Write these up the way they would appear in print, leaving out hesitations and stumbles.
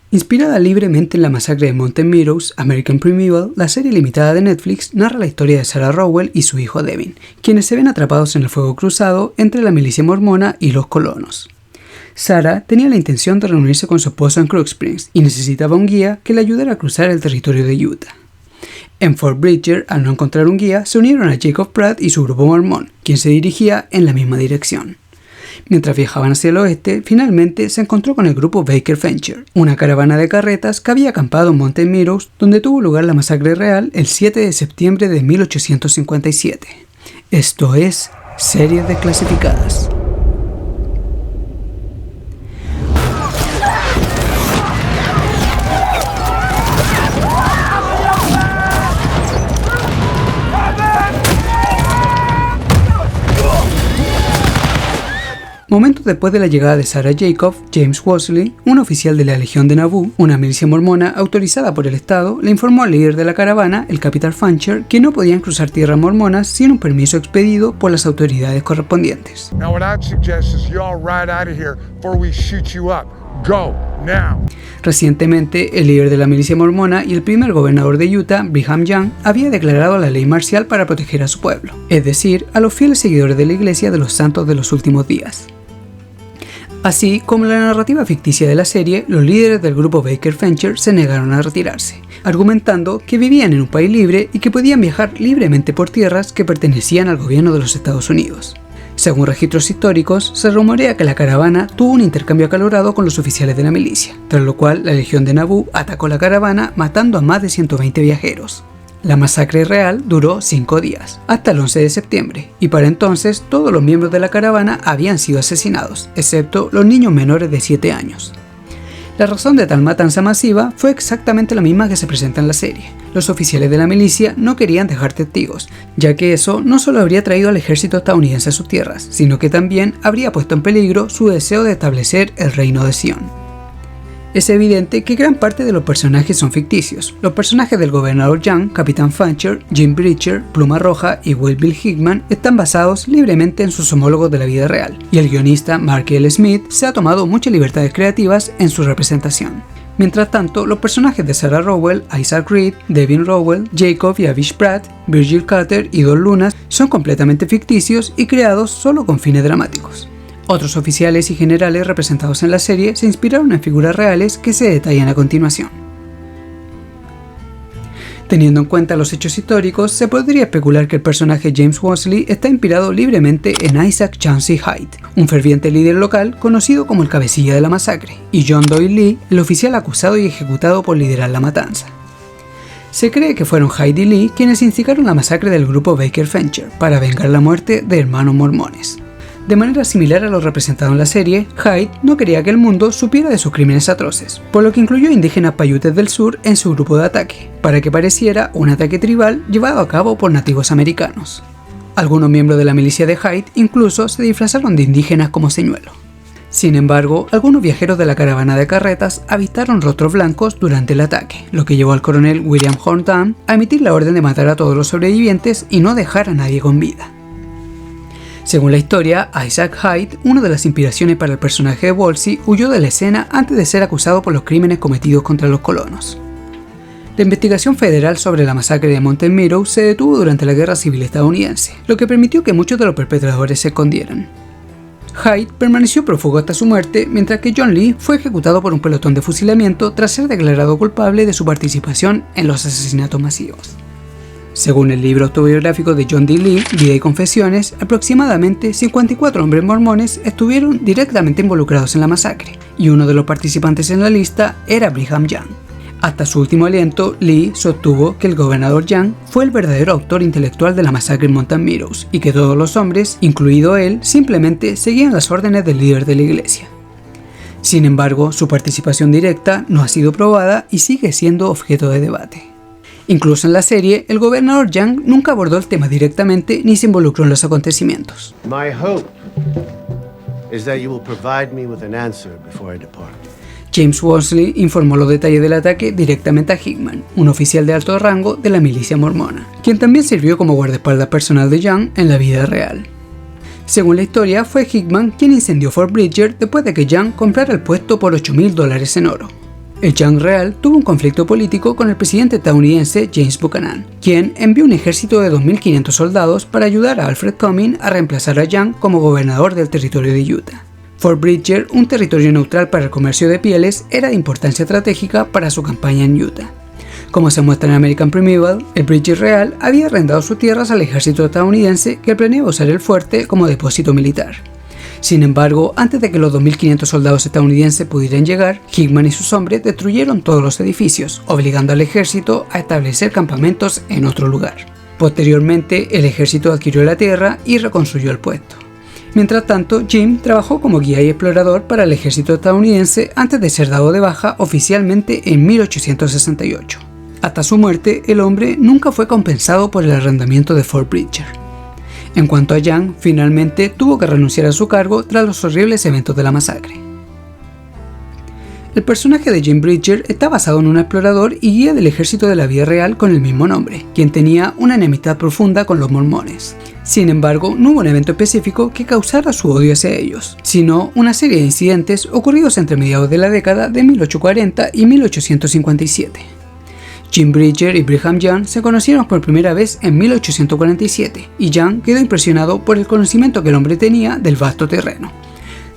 Inspirada libremente en la masacre de Mountain Meadows, American Primeval, la serie limitada de Netflix narra la historia de Sarah Rowell y su hijo Devin, quienes se ven atrapados en el fuego cruzado entre la milicia mormona y los colonos. Sarah tenía la intención de reunirse con su esposo en Crux Springs y necesitaba un guía que le ayudara a cruzar el territorio de Utah. En Fort Bridger, al no encontrar un guía, se unieron a Jacob Pratt y su grupo mormón, quien se dirigía en la misma dirección. Mientras viajaban hacia el oeste, finalmente se encontró con el grupo Baker Venture, una caravana de carretas que había acampado en Mountain Meadows, donde tuvo lugar la masacre real el 7 de septiembre de 1857. Esto es Series Desclasificadas. Momentos después de la llegada de Sarah Jacob, James Wosley, un oficial de la Legión de Nauvoo, una milicia mormona autorizada por el Estado, le informó al líder de la caravana, el capitán Fancher, que no podían cruzar tierras mormonas sin un permiso expedido por las autoridades correspondientes. Recientemente, el líder de la milicia mormona y el primer gobernador de Utah, Brigham Young, había declarado la ley marcial para proteger a su pueblo, es decir, a los fieles seguidores de la Iglesia de los Santos de los Últimos Días. Así como en la narrativa ficticia de la serie, los líderes del grupo Baker Venture se negaron a retirarse, argumentando que vivían en un país libre y que podían viajar libremente por tierras que pertenecían al gobierno de los Estados Unidos. Según registros históricos, se rumorea que la caravana tuvo un intercambio acalorado con los oficiales de la milicia, tras lo cual la Legión de Nauvoo atacó la caravana matando a más de 120 viajeros. La masacre real duró 5 días, hasta el 11 de septiembre, y para entonces todos los miembros de la caravana habían sido asesinados, excepto los niños menores de 7 años. La razón de tal matanza masiva fue exactamente la misma que se presenta en la serie. Los oficiales de la milicia no querían dejar testigos, ya que eso no solo habría traído al ejército estadounidense a sus tierras, sino que también habría puesto en peligro su deseo de establecer el reino de Sion. Es evidente que gran parte de los personajes son ficticios. Los personajes del gobernador Young, Capitán Fancher, Jim Bridger, Pluma Roja y Will Bill Hickman están basados libremente en sus homólogos de la vida real, y el guionista Mark L. Smith se ha tomado muchas libertades creativas en su representación. Mientras tanto, los personajes de Sarah Rowell, Isaac Reed, Devin Rowell, Jacob y Avish Pratt, Virgil Carter y Don Lunas son completamente ficticios y creados solo con fines dramáticos. Otros oficiales y generales representados en la serie se inspiraron en figuras reales que se detallan a continuación. Teniendo en cuenta los hechos históricos, se podría especular que el personaje James Wosley está inspirado libremente en Isaac Chauncey Hyde, un ferviente líder local conocido como el cabecilla de la masacre, y John Doyle Lee, el oficial acusado y ejecutado por liderar la matanza. Se cree que fueron Hyde y Lee quienes instigaron la masacre del grupo Baker Venture para vengar la muerte de hermanos mormones. De manera similar a lo representado en la serie, Hyde no quería que el mundo supiera de sus crímenes atroces, por lo que incluyó indígenas paiutes del sur en su grupo de ataque, para que pareciera un ataque tribal llevado a cabo por nativos americanos. Algunos miembros de la milicia de Hyde incluso se disfrazaron de indígenas como señuelo. Sin embargo, algunos viajeros de la caravana de carretas avistaron rostros blancos durante el ataque, lo que llevó al coronel William Horntown a emitir la orden de matar a todos los sobrevivientes y no dejar a nadie con vida. Según la historia, Isaac Hyde, una de las inspiraciones para el personaje de Wosley, huyó de la escena antes de ser acusado por los crímenes cometidos contra los colonos. La investigación federal sobre la masacre de Mountain Meadows se detuvo durante la Guerra Civil estadounidense, lo que permitió que muchos de los perpetradores se escondieran. Hyde permaneció prófugo hasta su muerte, mientras que John Lee fue ejecutado por un pelotón de fusilamiento tras ser declarado culpable de su participación en los asesinatos masivos. Según el libro autobiográfico de John D. Lee, Vida y Confesiones, aproximadamente 54 hombres mormones estuvieron directamente involucrados en la masacre, y uno de los participantes en la lista era Brigham Young. Hasta su último aliento, Lee sostuvo que el gobernador Young fue el verdadero autor intelectual de la masacre en Mountain Meadows, y que todos los hombres, incluido él, simplemente seguían las órdenes del líder de la iglesia. Sin embargo, su participación directa no ha sido probada y sigue siendo objeto de debate. Incluso en la serie, el gobernador Young nunca abordó el tema directamente ni se involucró en los acontecimientos. My hope is that you will provide me with an answer before I depart. James Wosley informó los detalles del ataque directamente a Hickman, un oficial de alto rango de la milicia mormona, quien también sirvió como guardaespaldas personal de Young en la vida real. Según la historia, fue Hickman quien incendió Fort Bridger después de que Young comprara el puesto por $8,000 en oro. El Yang real tuvo un conflicto político con el presidente estadounidense James Buchanan, quien envió un ejército de 2.500 soldados para ayudar a Alfred Cumming a reemplazar a Yang como gobernador del territorio de Utah. Fort Bridger, un territorio neutral para el comercio de pieles, era de importancia estratégica para su campaña en Utah. Como se muestra en American Primeval, el Bridger real había arrendado sus tierras al ejército estadounidense que planeaba usar el fuerte como depósito militar. Sin embargo, antes de que los 2.500 soldados estadounidenses pudieran llegar, Hickman y sus hombres destruyeron todos los edificios, obligando al ejército a establecer campamentos en otro lugar. Posteriormente, el ejército adquirió la tierra y reconstruyó el puesto. Mientras tanto, Jim trabajó como guía y explorador para el ejército estadounidense antes de ser dado de baja oficialmente en 1868. Hasta su muerte, el hombre nunca fue compensado por el arrendamiento de Fort Bridger. En cuanto a Yang, finalmente tuvo que renunciar a su cargo tras los horribles eventos de la masacre. El personaje de Jim Bridger está basado en un explorador y guía del ejército de la vida real con el mismo nombre, quien tenía una enemistad profunda con los mormones. Sin embargo, no hubo un evento específico que causara su odio hacia ellos, sino una serie de incidentes ocurridos entre mediados de la década de 1840 y 1857. Jim Bridger y Brigham Young se conocieron por primera vez en 1847 y Young quedó impresionado por el conocimiento que el hombre tenía del vasto terreno.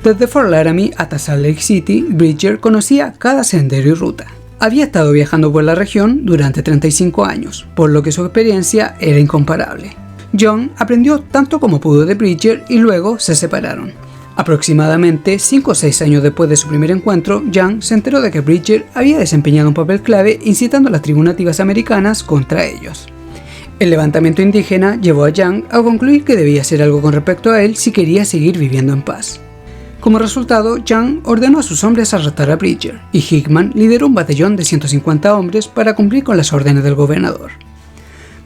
Desde Fort Laramie hasta Salt Lake City, Bridger conocía cada sendero y ruta. Había estado viajando por la región durante 35 años, por lo que su experiencia era incomparable. Young aprendió tanto como pudo de Bridger y luego se separaron. Aproximadamente 5 o 6 años después de su primer encuentro, Young se enteró de que Bridger había desempeñado un papel clave incitando a las tribus nativas americanas contra ellos. El levantamiento indígena llevó a Young a concluir que debía hacer algo con respecto a él si quería seguir viviendo en paz. Como resultado, Young ordenó a sus hombres arrestar a Bridger, y Hickman lideró un batallón de 150 hombres para cumplir con las órdenes del gobernador.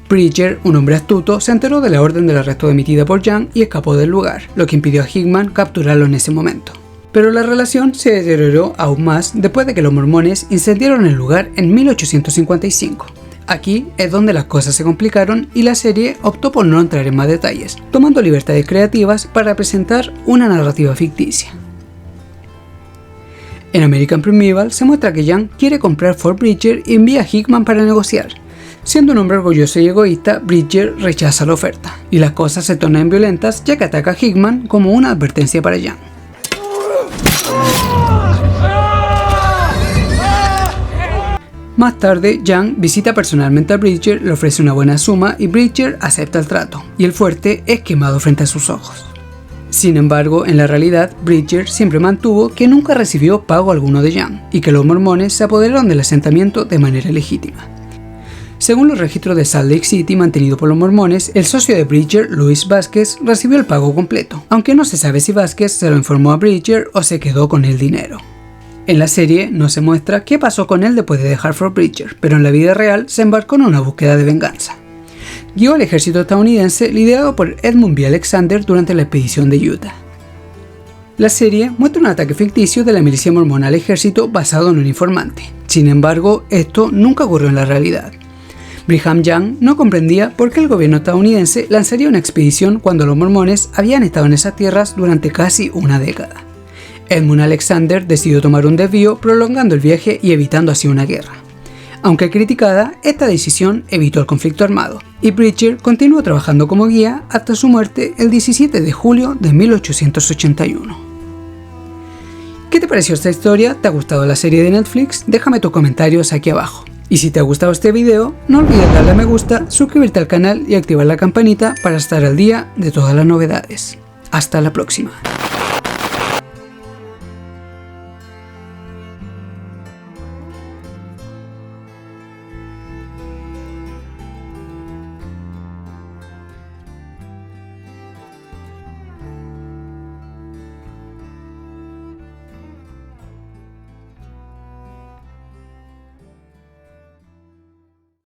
Bridger, un hombre astuto, se enteró de la orden del arresto emitida por Young y escapó del lugar, lo que impidió a Hickman capturarlo en ese momento. Pero la relación se deterioró aún más después de que los mormones incendiaron el lugar en 1855. Aquí es donde las cosas se complicaron y la serie optó por no entrar en más detalles, tomando libertades creativas para presentar una narrativa ficticia. En American Primeval se muestra que Young quiere comprar Fort Bridger y envía a Hickman para negociar. Siendo un hombre orgulloso y egoísta, Bridger rechaza la oferta, y las cosas se tornan violentas ya que ataca a Hickman como una advertencia para Young. Más tarde, Young visita personalmente a Bridger, le ofrece una buena suma y Bridger acepta el trato, y el fuerte es quemado frente a sus ojos. Sin embargo, en la realidad, Bridger siempre mantuvo que nunca recibió pago alguno de Young, y que los mormones se apoderaron del asentamiento de manera legítima. Según los registros de Salt Lake City mantenidos por los mormones, el socio de Bridger, Luis Vázquez, recibió el pago completo, aunque no se sabe si Vázquez se lo informó a Bridger o se quedó con el dinero. En la serie no se muestra qué pasó con él después de dejar Fort Bridger, pero en la vida real se embarcó en una búsqueda de venganza. Guió al ejército estadounidense liderado por Edmund B. Alexander durante la expedición de Utah. La serie muestra un ataque ficticio de la milicia mormona al ejército basado en un informante. Sin embargo, esto nunca ocurrió en la realidad. Brigham Young no comprendía por qué el gobierno estadounidense lanzaría una expedición cuando los mormones habían estado en esas tierras durante casi una década. Edmund Alexander decidió tomar un desvío prolongando el viaje y evitando así una guerra. Aunque criticada, esta decisión evitó el conflicto armado, y Bridger continuó trabajando como guía hasta su muerte el 17 de julio de 1881. ¿Qué te pareció esta historia? ¿Te ha gustado la serie de Netflix? Déjame tus comentarios aquí abajo. Y si te ha gustado este video, no olvides darle a me gusta, suscribirte al canal y activar la campanita para estar al día de todas las novedades. Hasta la próxima.